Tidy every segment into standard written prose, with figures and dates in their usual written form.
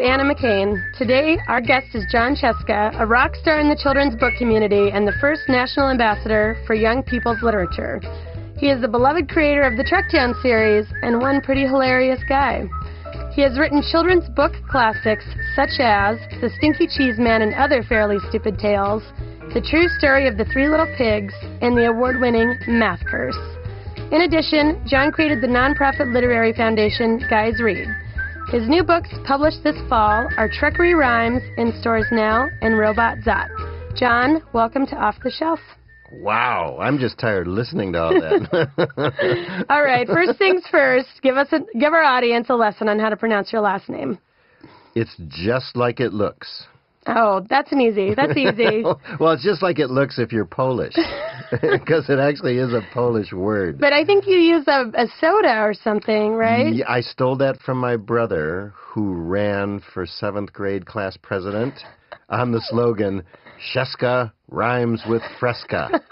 Anna McCain. Today, our guest is Jon Scieszka, a rock star in the children's book community and the first national ambassador for young people's literature. He is the beloved creator of the Trucktown series and one pretty hilarious guy. He has written children's book classics such as The Stinky Cheese Man and Other Fairly Stupid Tales, The True Story of the Three Little Pigs, and the award-winning Math Curse. In addition, Jon created the nonprofit literary foundation Guys Read. His new books, published this fall, are Truckery Rhymes, in stores now, and Robot Zot. Jon, welcome to Off the Shelf. Wow, I'm just tired listening to all that. All right, first things first, give our audience a lesson on how to pronounce your last name. It's just like it looks. Oh, that's easy. Well, it's just like it looks if you're Polish, because it actually is a Polish word. But I think you use a soda or something, right? Yeah, I stole that from my brother, who ran for 7th grade class president on the slogan, Scieszka rhymes with Fresca.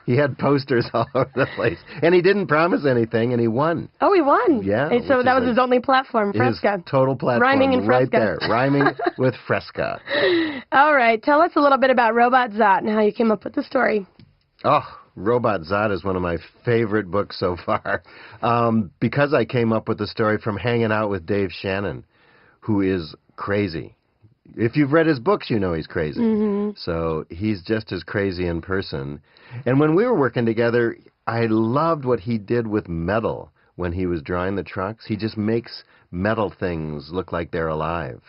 He had posters all over the place. And he didn't promise anything, and he won. Oh, he won? Yeah. And so that was his only platform, Fresca. His total platform. Rhyming in Fresca. Right there. Rhyming with Fresca. All right. Tell us a little bit about Robot Zot and how you came up with the story. Oh, Robot Zot is one of my favorite books so far. Because I came up with the story from hanging out with Dave Shannon, who is crazy. If you've read his books, you know he's crazy. Mm-hmm. So he's just as crazy in person. And when we were working together, I loved what he did with metal when he was drawing the trucks. He just makes metal things look like they're alive.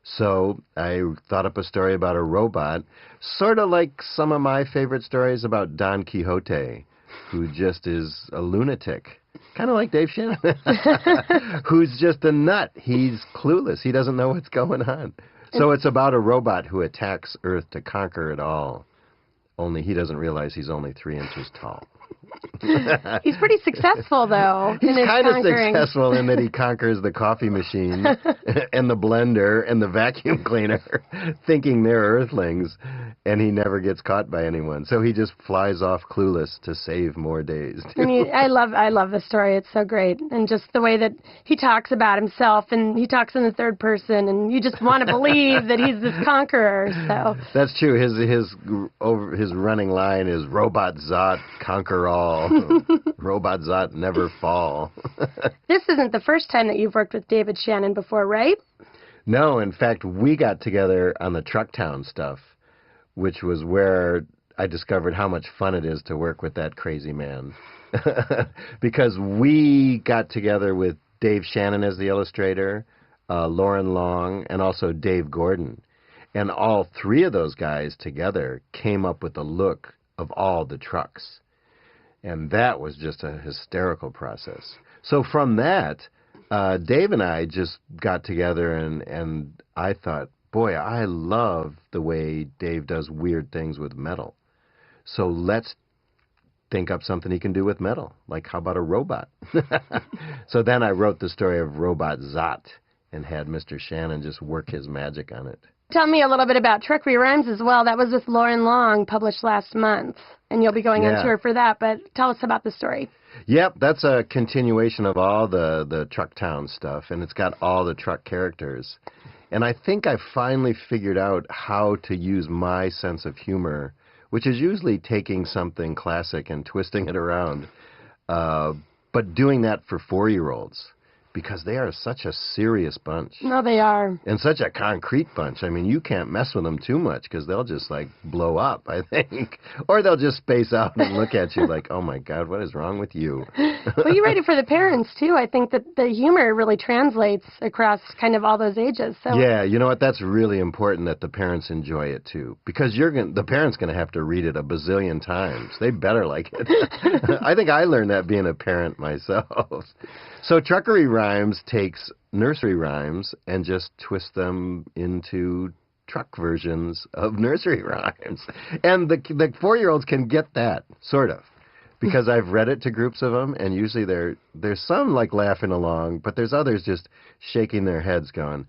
So I thought up a story about a robot, sort of like some of my favorite stories about Don Quixote, who just is a lunatic. Kind of like Dave Shannon, who's just a nut. He's clueless. He doesn't know what's going on. So it's about a robot who attacks Earth to conquer it all. Only he doesn't realize he's only 3 inches tall. He's pretty successful, though. He's kind of successful in that he conquers the coffee machine and the blender and the vacuum cleaner, thinking they're Earthlings, and he never gets caught by anyone. So he just flies off clueless to save more days. I love the story. It's so great, and just the way that he talks about himself, and he talks in the third person, and you just want to believe that he's this conqueror. So that's true. His running line is "Robot Zot, conquer all." Robot Zot, never fall. This isn't the first time that you've worked with David Shannon before, right? No, in fact, we got together on the Trucktown stuff, which was where I discovered how much fun it is to work with that crazy man. Because we got together with Dave Shannon as the illustrator, Lauren Long, and also Dave Gordon. And all 3 of those guys together came up with the look of all the trucks. And that was just a hysterical process. So from that, Dave and I just got together, and I thought, boy, I love the way Dave does weird things with metal. So let's think up something he can do with metal. Like, how about a robot? So then I wrote the story of Robot Zot and had Mr. Shannon just work his magic on it. Tell me a little bit about Truckery Rhymes as well. That was with Lauren Long, published last month. And you'll be going on tour for that, but tell us about the story. Yep, that's a continuation of all the Trucktown stuff, and it's got all the truck characters. And I think I finally figured out how to use my sense of humor, which is usually taking something classic and twisting it around, but doing that for 4-year-olds. Because they are such a serious bunch. No, they are. And such a concrete bunch. I mean, you can't mess with them too much because they'll just, like, blow up, I think. Or they'll just space out and look at you like, oh, my God, what is wrong with you? Well, you write it for the parents, too. I think that the humor really translates across kind of all those ages. So. Yeah, you know what? That's really important that the parents enjoy it, too. Because the parents going to have to read it a bazillion times. They better like it. I think I learned that being a parent myself. So Truckery Rhymes takes nursery rhymes and just twists them into truck versions of nursery rhymes. And the 4-year-olds can get that, sort of. Because I've read it to groups of them, and usually there's some, like, laughing along, but there's others just shaking their heads going,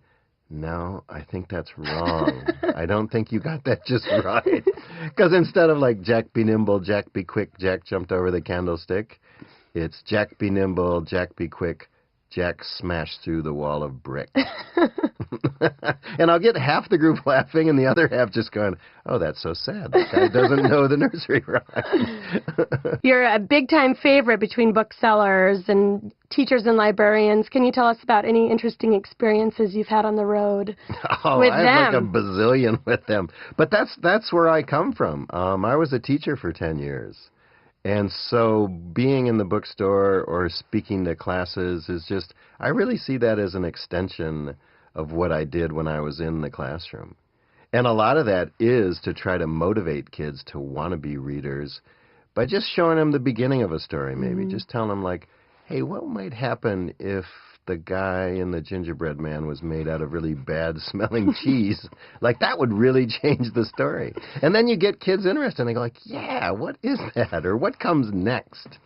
no, I think that's wrong. I don't think you got that just right. Because instead of, like, Jack be nimble, Jack be quick, Jack jumped over the candlestick, it's Jack be nimble, Jack be quick, Jack smashed through the wall of brick. And I'll get half the group laughing and the other half just going, oh, that's so sad. That guy doesn't know the nursery rhyme. You're a big-time favorite between booksellers and teachers and librarians. Can you tell us about any interesting experiences you've had on the road with I have them? like a bazillion with them. But that's where I come from. I was a teacher for 10 years. And so being in the bookstore or speaking to classes is just, I really see that as an extension of what I did when I was in the classroom. And a lot of that is to try to motivate kids to want to be readers by just showing them the beginning of a story, maybe. Just telling them, like, hey, what might happen if the guy in the gingerbread man was made out of really bad-smelling cheese? Like, that would really change the story. And then you get kids interested, and they go like, yeah, what is that? Or what comes next?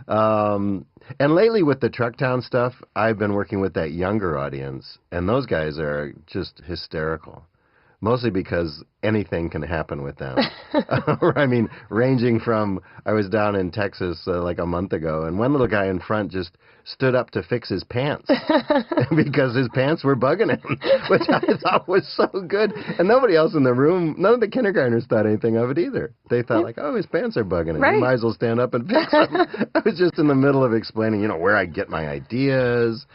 And lately with the Trucktown stuff, I've been working with that younger audience, and those guys are just hysterical. Mostly because anything can happen with them. I mean, ranging from, I was down in Texas like a month ago, and one little guy in front just stood up to fix his pants because his pants were bugging him, which I thought was so good. And nobody else in the room, none of the kindergartners thought anything of it either. They thought like, oh, his pants are bugging him. Right. He might as well stand up and fix them. I was just in the middle of explaining, where I get my ideas,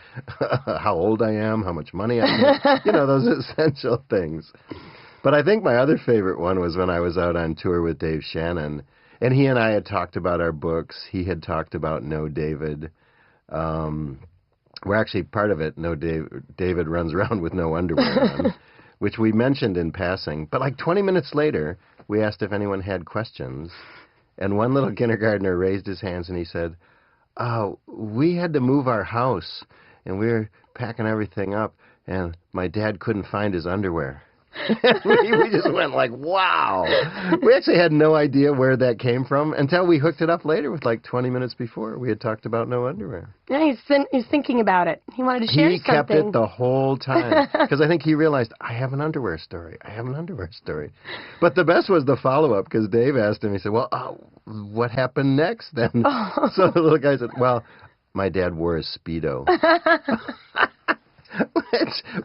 how old I am, how much money I make, those essential things. But I think my other favorite one was when I was out on tour with Dave Shannon, and he and I had talked about our books. He had talked about No David. We're actually part of it. No David runs around with no underwear on, which we mentioned in passing. But like 20 minutes later, we asked if anyone had questions, and one little kindergartner raised his hands and he said, "Oh, we had to move our house, and we were packing everything up, and my dad couldn't find his underwear." we just went like, wow. We actually had no idea where that came from until we hooked it up later with like 20 minutes before. We had talked about no underwear. Yeah, he's thinking about it. He wanted to share something. He kept it the whole time because I think he realized, I have an underwear story. I have an underwear story. But the best was the follow-up because Dave asked him, he said, well, what happened next then? Oh. So the little guy said, well, my dad wore a Speedo.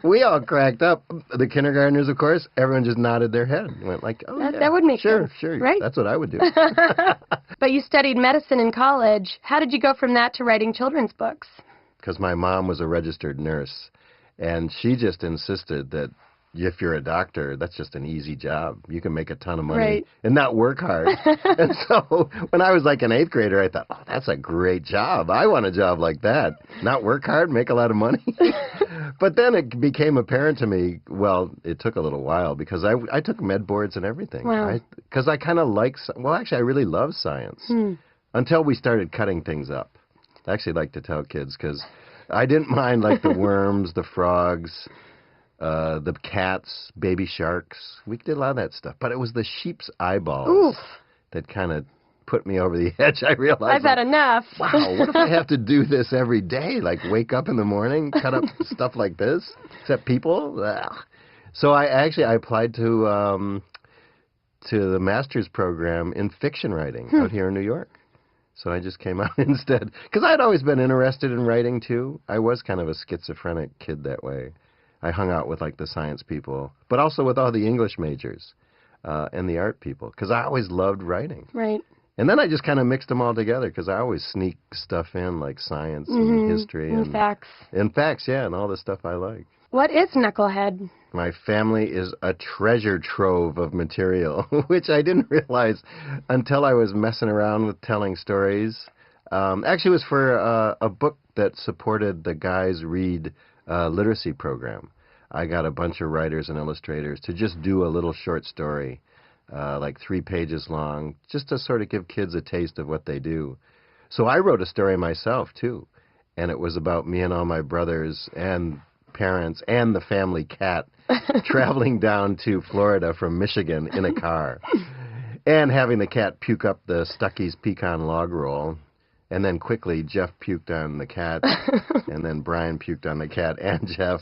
We all cracked up. The kindergartners, of course, everyone just nodded their head and went like, oh, that would make sense. Sure, right? That's what I would do. But you studied medicine in college. How did you go from that to writing children's books? Because my mom was a registered nurse, and she just insisted that if you're a doctor, that's just an easy job. You can make a ton of money and not work hard. And so when I was like an 8th grader, I thought, oh, that's a great job. I want a job like that. Not work hard, make a lot of money. But then it became apparent to me, well, it took a little while because I took med boards and everything. Wow. Because I kind of like, well, actually, I really love science until we started cutting things up. I actually like to tell kids because I didn't mind like the worms, the frogs, the cats, baby sharks. We did a lot of that stuff. But it was the sheep's eyeballs that kind of put me over the edge. I realized I've had enough. Wow, what if I have to do this every day? Like wake up in the morning, cut up stuff like this? Except people? Ugh. So I applied to the master's program in fiction writing out here in New York. So I just came out instead. Because I'd always been interested in writing, too. I was kind of a schizophrenic kid that way. I hung out with, like, the science people, but also with all the English majors and the art people, because I always loved writing. Right. And then I just kind of mixed them all together, because I always sneak stuff in, like science and history. And facts. And facts, yeah, and all the stuff I like. What is Knucklehead? My family is a treasure trove of material, which I didn't realize until I was messing around with telling stories. Actually, it was for a book that supported the Guys Read literacy program. I got a bunch of writers and illustrators to just do a little short story, like 3 pages long, just to sort of give kids a taste of what they do. So I wrote a story myself, too, and it was about me and all my brothers and parents and the family cat traveling down to Florida from Michigan in a car and having the cat puke up the Stuckey's pecan log roll. And then quickly, Jeff puked on the cat, and then Brian puked on the cat and Jeff,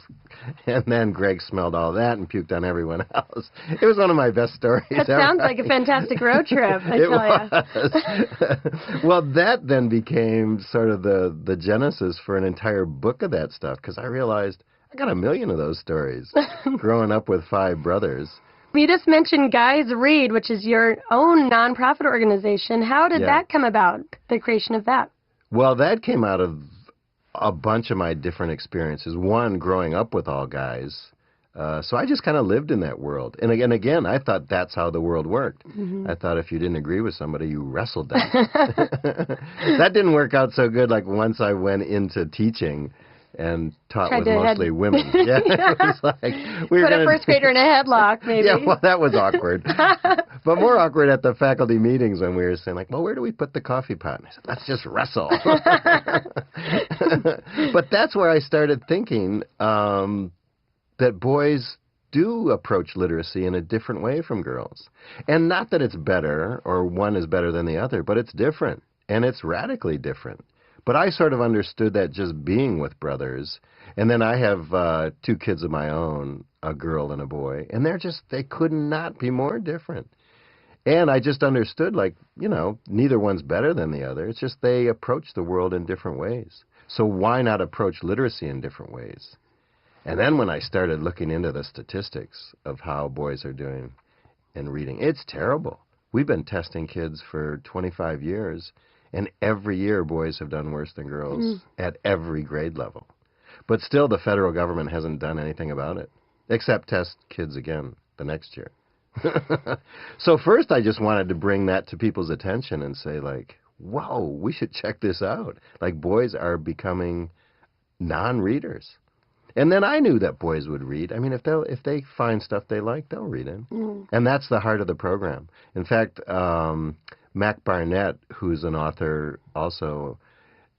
and then Greg smelled all that and puked on everyone else. It was one of my best stories That ever. sounds like a fantastic road trip, I tell was. Well, that then became sort of the genesis for an entire book of that stuff, because I realized I got 1 million of those stories growing up with 5 brothers. You just mentioned Guys Read, which is your own nonprofit organization. How did that come about, the creation of that? Well, that came out of a bunch of my different experiences. One, growing up with all guys. So I just kind of lived in that world. And again, I thought that's how the world worked. Mm-hmm. I thought if you didn't agree with somebody, you wrestled them. That didn't work out so good. Like once I went into teaching and taught with mostly women. Yeah, it was like we were put a first grader in a headlock, maybe. Yeah, well, that was awkward. But more awkward at the faculty meetings when we were saying, like, well, where do we put the coffee pot? And I said, let's just wrestle. But that's where I started thinking that boys do approach literacy in a different way from girls. And not that it's better or one is better than the other, but it's different. And it's radically different. But I sort of understood that just being with brothers. And then I have 2 kids of my own, a girl and a boy. And they could not be more different. And I just understood, like, you know, neither one's better than the other. It's just they approach the world in different ways. So why not approach literacy in different ways? And then when I started looking into the statistics of how boys are doing in reading, it's terrible. We've been testing kids for 25 years. And every year, boys have done worse than girls at every grade level. But still, the federal government hasn't done anything about it, except test kids again the next year. So first, I just wanted to bring that to people's attention and say, like, whoa, we should check this out. Like, boys are becoming non-readers. And then I knew that boys would read. I mean, if they find stuff they like, they'll read it. And that's the heart of the program. In fact, Mac Barnett, who's an author also,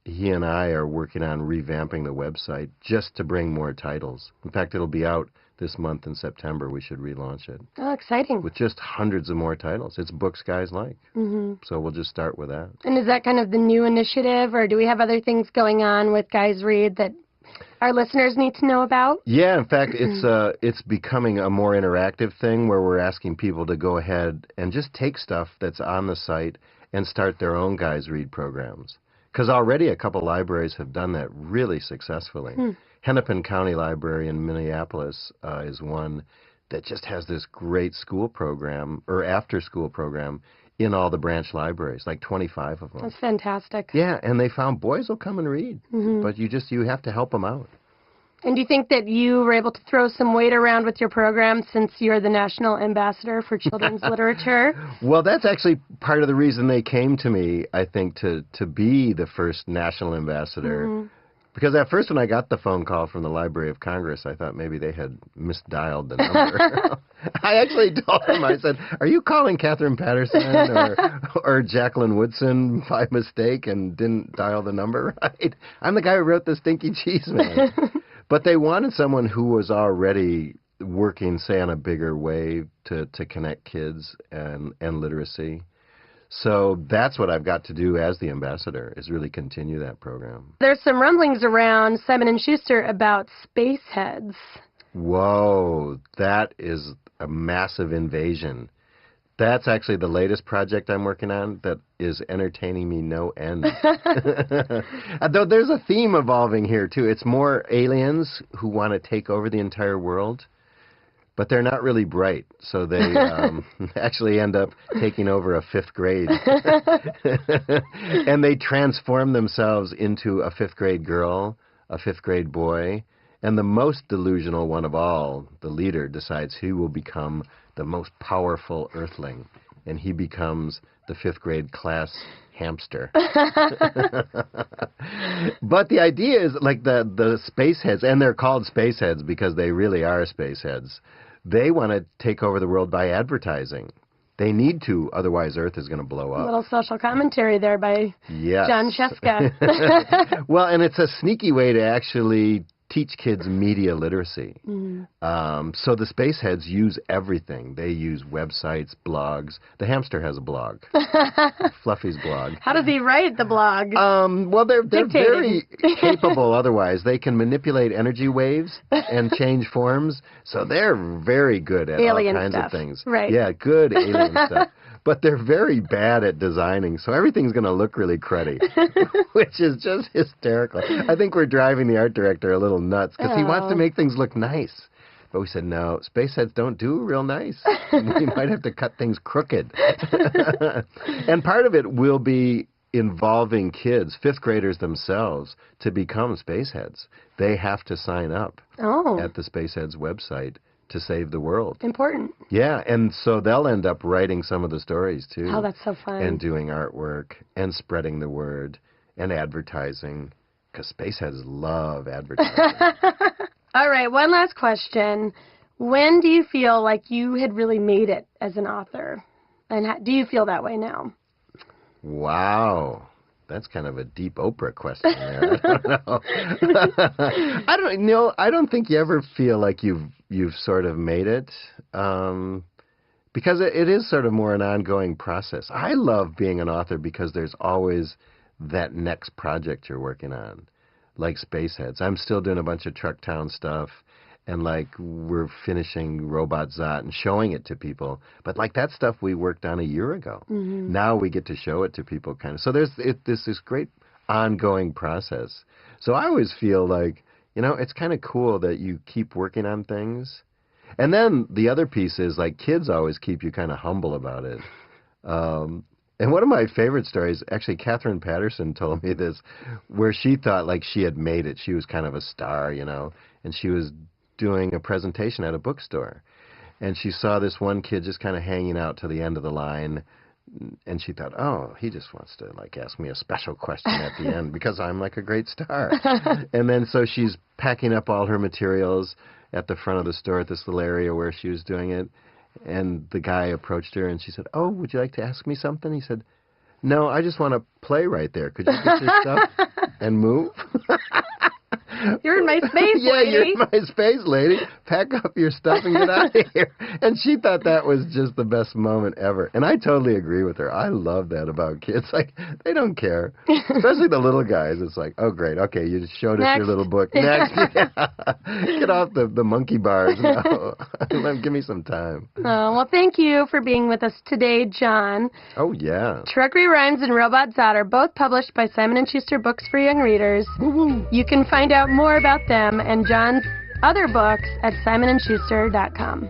he and I are working on revamping the website just to bring more titles. In fact, it'll be out this month in September. We should relaunch it. Oh, exciting. With just hundreds of more titles. It's books guys like. So we'll just start with that. And is that kind of the new initiative, or do we have other things going on with Guys Read that our listeners need to know about? Yeah, in fact, it's becoming a more interactive thing where we're asking people to go ahead and just take stuff that's on the site and start their own Guys Read programs. Because already a couple libraries have done that really successfully. Hennepin County Library in Minneapolis is one that just has this great school program, or after-school program, in all the branch libraries, like 25 of them. That's fantastic. Yeah, and they found boys will come and read, but you have to help them out. And do you think that you were able to throw some weight around with your program since you're the national ambassador for children's literature? Well, that's actually part of the reason they came to me, I think, to be the first national ambassador. Because at first when I got the phone call from the Library of Congress, I thought maybe they had misdialed the number. I actually told them, I said, are you calling Catherine Patterson or Jacqueline Woodson by mistake and didn't dial the number right? I'm the guy who wrote the Stinky Cheese Man. But they wanted someone who was already working, say, on a bigger way to connect kids and literacy. So that's what I've got to do as the ambassador, is really continue that program. There's some rumblings around Simon & Schuster about space heads. Whoa, that is a massive invasion. That's actually the latest project I'm working on that is entertaining me no end. Though there's a theme evolving here, too. It's more aliens who want to take over the entire world. But they're not really bright, so they actually end up taking over a 5th grade. And they transform themselves into a 5th grade girl, a 5th grade boy, and the most delusional one of all, the leader, decides he will become the most powerful Earthling, and he becomes the 5th grade class hamster. But the idea is, like, the space heads, and they're called space heads because they really are space heads, they want to take over the world by advertising. They need to, otherwise Earth is going to blow up. A little social commentary there by Jon Scieszka. Well, and it's a sneaky way to actually teach kids media literacy. So the Spaceheads use everything. They use websites, blogs. The hamster has a blog. Fluffy's blog. How does he write the blog? Well, they're very capable otherwise. They can manipulate energy waves and change forms. So they're very good at alien all kinds stuff. of things. Right. Yeah, good alien stuff. But they're very bad at designing, so everything's going to look really cruddy, which is just hysterical. I think we're driving the art director a little nuts because he wants to make things look nice. But we said, no, Spaceheads don't do real nice. We might have to cut things crooked. And part of it will be involving kids, fifth graders themselves, to become Spaceheads. They have to sign up at the Spaceheads website to save the world. Important. Yeah, and so they'll end up writing some of the stories, too. Oh, that's so fun. And doing artwork and spreading the word and advertising, because Spaceheads love advertising. All right, one last question. When do you feel like you had really made it as an author? And do you feel that way now? Wow. That's kind of a deep Oprah question there. I don't know. I don't think you ever feel like you've sort of made it, because it is sort of more an ongoing process. I love being an author because there's always that next project you're working on, like Spaceheads. I'm still doing a bunch of Trucktown stuff, and like we're finishing Robot Zot and showing it to people. But like that stuff we worked on a year ago. Now we get to show it to people, kind of. So there's this great ongoing process. So I always feel like, it's kind of cool that you keep working on things. And then the other piece is, like, kids always keep you kind of humble about it. And one of my favorite stories, actually, Catherine Patterson told me this, where she thought like she had made it. She was kind of a star, and she was doing a presentation at a bookstore. And she saw this one kid just kind of hanging out to the end of the line. And she thought, oh, he just wants to, like, ask me a special question at the end because I'm, like, a great star. And then so she's packing up all her materials at the front of the store at this little area where she was doing it. And the guy approached her and she said, oh, would you like to ask me something? He said, no, I just want to play right there. Could you get your stuff and move? You're in my space, yeah, lady. You're in my space, lady. Pack up your stuff and get out of here. And she thought that was just the best moment ever. And I totally agree with her. I love that about kids. Like, they don't care. Especially the little guys. It's like, oh, great. Okay, you just showed us your little book. Next. Yeah. Get off the monkey bars. No. Give me some time. Oh, well, thank you for being with us today, Jon. Oh, yeah. Truckery Rhymes and Robot Zot are both published by Simon & Schuster Books for Young Readers. Woo-hoo. You can find out more about them and Jon's other books at simonandschuster.com.